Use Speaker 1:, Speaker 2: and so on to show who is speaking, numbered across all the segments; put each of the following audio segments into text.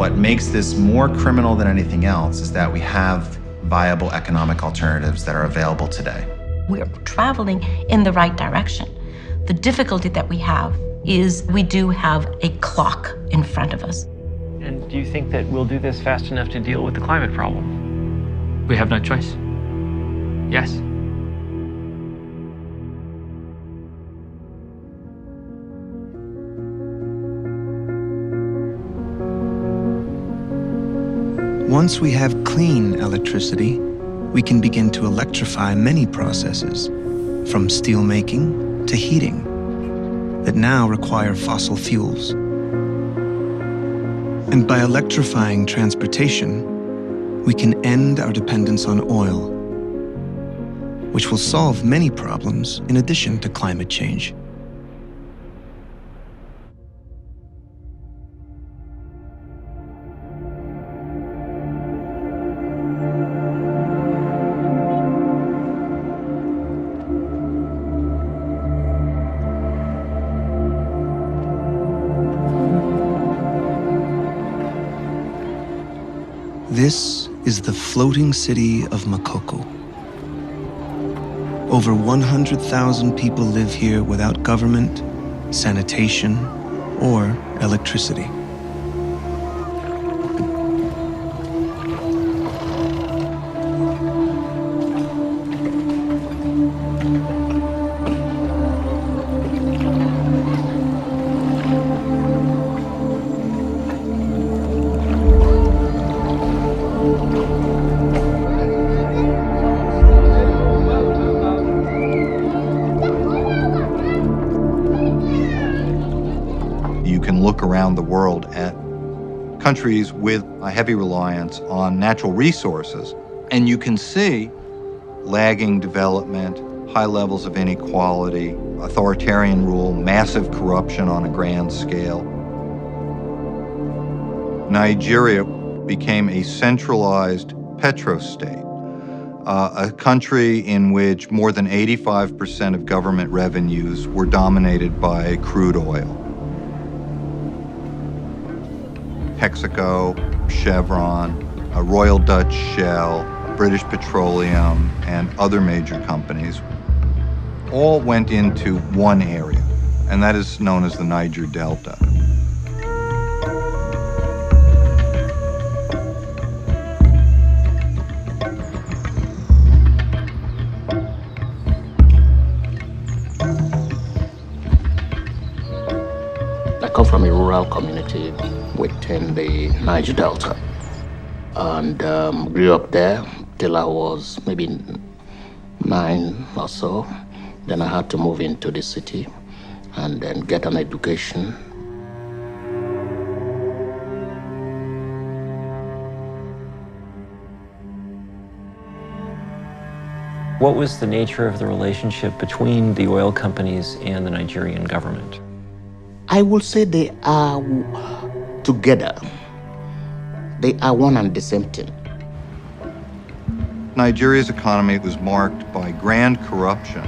Speaker 1: What makes this more criminal than anything else is that we have viable economic alternatives that are available today.
Speaker 2: We're traveling in the right direction. The difficulty that we have is we do have a clock in front of us.
Speaker 3: And do you think that we'll do this fast enough to deal with the climate problem?
Speaker 4: We have no choice. Yes.
Speaker 5: Once we have clean electricity, we can begin to electrify many processes, from steelmaking to heating, that now require fossil fuels. And by electrifying transportation, we can end our dependence on oil, which will solve many problems in addition to climate change. This is the floating city of Makoko. Over 100,000 people live here without government, sanitation, or electricity.
Speaker 6: You can look around the world at countries with a heavy reliance on natural resources, and you can see lagging development, high levels of inequality, authoritarian rule, massive corruption on a grand scale. Nigeria became a centralized petrostate, a country in which more than 85% of government revenues were dominated by crude oil. Texaco, Chevron, Royal Dutch Shell, British Petroleum, and other major companies all went into one area, and that is known as the Niger Delta.
Speaker 7: I come from a rural community within the Niger Delta, and grew up there till I was maybe 9 or so. Then I had to move into the city and then get an education.
Speaker 3: What was the nature of the relationship between the oil companies and the Nigerian government?
Speaker 7: I would say they are together. They are one and the same thing.
Speaker 6: Nigeria's economy was marked by grand corruption.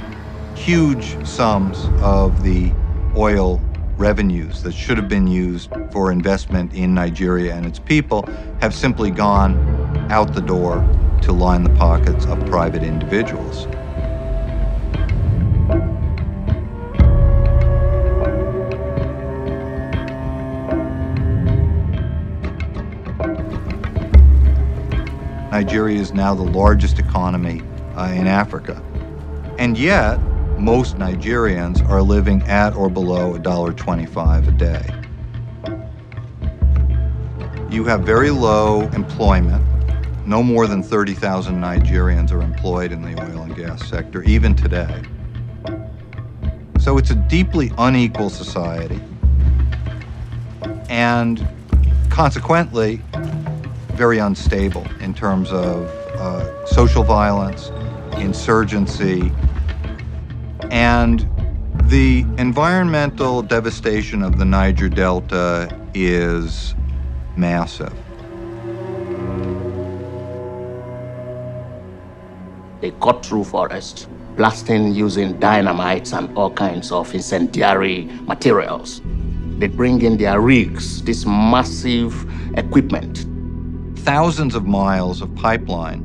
Speaker 6: Huge sums of the oil revenues that should have been used for investment in Nigeria and its people have simply gone out the door to line the pockets of private individuals. Nigeria is now the largest economy in Africa. And yet, most Nigerians are living at or below $1.25 a day. You have very low employment. No more than 30,000 Nigerians are employed in the oil and gas sector, even today. So it's a deeply unequal society. And consequently, very unstable in terms of social violence, insurgency, and the environmental devastation of the Niger Delta is massive.
Speaker 7: They cut through forest, blasting using dynamites and all kinds of incendiary materials. They bring in their rigs, this massive equipment.
Speaker 6: Thousands of miles of pipeline